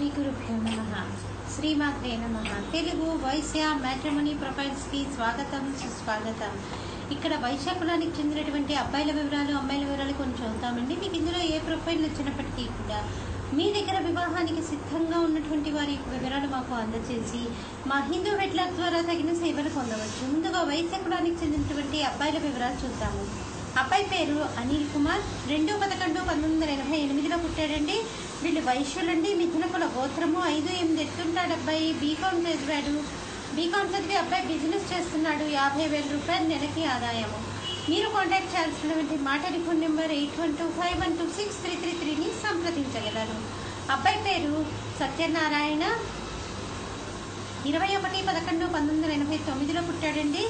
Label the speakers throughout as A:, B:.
A: శ్రీ గురుభ్యో నమః. శ్రీమాత్రే నమః. తెలుగు వైశ్య మ్యాట్రిమోనీ ప్రొఫైల్స్ కి స్వాగతం, సుస్వాగతం. ఇక్కడ వైశ్య కులానికి చెందినటువంటి అబ్బాయిల వివరాలు, అమ్మాయిల వివరాలు కొంచెం చదువుతామండి. మీకు ఇందులో ఏ ప్రొఫైల్ నచ్చినప్పటికీ కూడా మీ దగ్గర వివాహానికి సిద్ధంగా ఉన్నటువంటి వారి వివరాలు మాకు అందజేసి మా హిందూ వెట్లాక్ ద్వారా తగిన సేవలు పొందవచ్చు. ముందుగా వైశ్య కులానికి చెందినటువంటి అబ్బాయిల వివరాలు చూద్దాము. అబ్బాయి పేరు అనిల్ కుమార్, 2/11/1988లో పుట్టాడండి. వీళ్ళు వైశ్యులండి. మిథున కుల గోత్రము, 5'8" ఎత్తుంటాడు. అబ్బాయి బీకామ్ చదివాడు. బీకామ్ చదివి అబ్బాయి బిజినెస్ చేస్తున్నాడు. 50,000 రూపాయలు నెలకి ఆదాయము. మీరు కాంటాక్ట్ చేయాల్సినటువంటి మా టెలిఫోన్ నెంబర్ 8125126333ని సంప్రదించగలరు. అబ్బాయి పేరు సత్యనారాయణ, 21/11/1989లో పుట్టాడండి.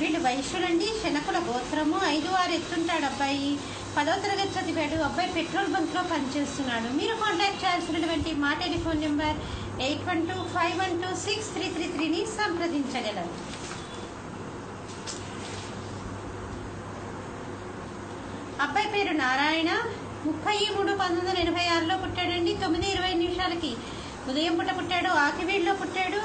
A: వీళ్ళు వైశ్యులండి. శనకుల గోత్రము, 5'6" ఎత్తుంటాడు. అబ్బాయి 10వ తరగతి చదివాడు. అబ్బాయి పెట్రోల్ బంక్ లో పనిచేస్తున్నాడు. మీరు కాంటాక్ట్ చేయాల్సినటువంటి మా టెలిఫోన్ నెంబర్ 8125126333ని సంప్రదించగలరు. అబ్బాయి పేరు నారాయణ, 30/3/1986లో పుట్టాడండి. 9:20 ఉదయం పూట పుట్టాడు. ఆకివీడులో పుట్టాడు.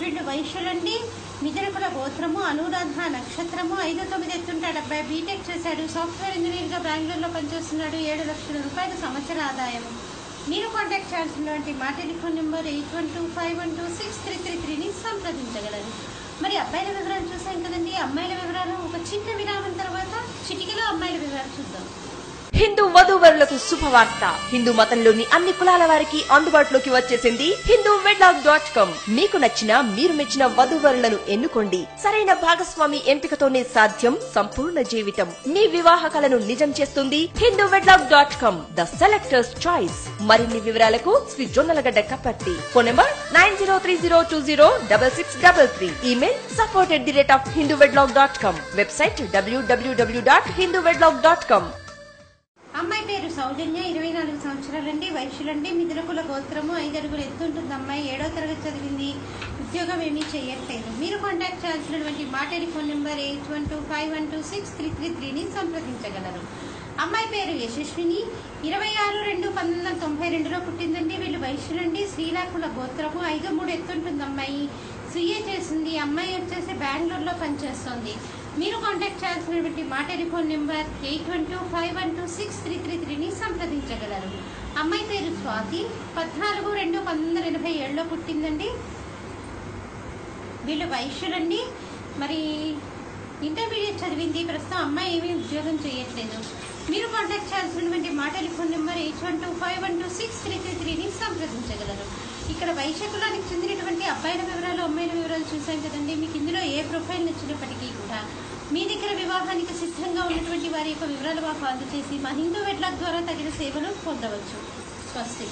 A: వీళ్ళు వైశ్యులండి. మిథున కుల గోత్రము, అనురాధ నక్షత్రము, 5'9" ఎత్తుంటాడు. అబ్బాయి బీటెక్ చేశాడు. సాఫ్ట్వేర్ ఇంజనీర్ గా బెంగళూరులో పనిచేస్తున్నాడు. 7 లక్షల రూపాయలు సంవత్సర ఆదాయం. మీరు కాంటాక్ట్ చేయాల్సినటువంటి మా టెలిఫోన్ నెంబర్ 8125126333ని సంప్రదించగలరు. మరి అబ్బాయిల వివరాలు చూసాం కదండి. అమ్మాయిల వివరాలు ఒక చిన్న విరామం తర్వాత చిటికలో అమ్మాయిల వివరాలు చూద్దాం.
B: హిందూ వధూవరులకు శుభవార్త. హిందూ మతంలోని అన్ని కులాల వారికి అందుబాటులోకి వచ్చేసింది hinduwedlock.com. మీకు నచ్చిన, మీరు మెచ్చిన వధూవరులను ఎన్నుకోండి. సరైన భాగస్వామి ఎంపికతోనే సాధ్యం సంపూర్ణ జీవితం. మీ వివాహ కలను నిజం చేస్తుంది hinduwedlock.com, ద సెలెక్టర్స్ చాయిస్. మరిన్ని వివరాలకు Shri Jonnalagadda Kaparthi. Phone number 9030206633. Email support@hinduwedlock.com. Website www.hinduwedlock.com.
A: అమ్మాయి పేరు సౌజన్య, 24 సంవత్సరాలండి. వైశ్యులండి. మిథున కుల గోత్రము, 5 అడుగులు ఎత్తుంటుంది. అమ్మాయి 7వ తరగతి చదివింది. ఉద్యోగం ఏమీ చేయట్లేదు. మీరు కాంటాక్ట్ చేయాల్సినటువంటి మా టెలిఫోన్ నెంబర్ 8125126333ని సంప్రదించగలరు. అమ్మాయి పేరు యశస్విని, 26/2/1992లో పుట్టిందండి. వీళ్ళు వైశ్యులండి. శ్రీలాకుల గోత్రము, 5'3" ఎత్తుంటుంది. అమ్మాయి సీఏ చేసింది. అమ్మాయి వచ్చేసి బెంగళూరులో పనిచేస్తుంది. మీరు కాంటాక్ట్ చేయాల్సినటువంటి మా టెలిఫోన్ నెంబర్ 8125126333ని సంప్రదించగలరు. అమ్మాయి పేరు స్వాతి, 14/2/1987లో పుట్టిందండి. వీళ్ళు వైశ్యులండి. మరి ఇంటర్మీడియట్ చదివింది. ప్రస్తుతం అమ్మాయి ఏమీ ఉద్యోగం చేయట్లేదు. మీరు కాంటాక్ట్ చేయాల్సినటువంటి మా టెలిఫోన్ నెంబర్ 8125126333ని సంప్రదించగలరు. ఇక్కడ వైశ్య కులానికి చెందినటువంటి అబ్బాయిల వివరాలు, అమ్మాయిల వివరాలు చూసాం కదండి. మీకు ఇందులో ఏ ప్రొఫైల్ నచ్చినప్పటికీ కూడా మీ దగ్గర వివాహానికి సిద్ధంగా ఉన్నటువంటి వారి యొక్క వివరాలు మాకు అందజేసి మా హిందూ వెట్లాక్ ద్వారా తగిన సేవలు పొందవచ్చు. స్వస్తి.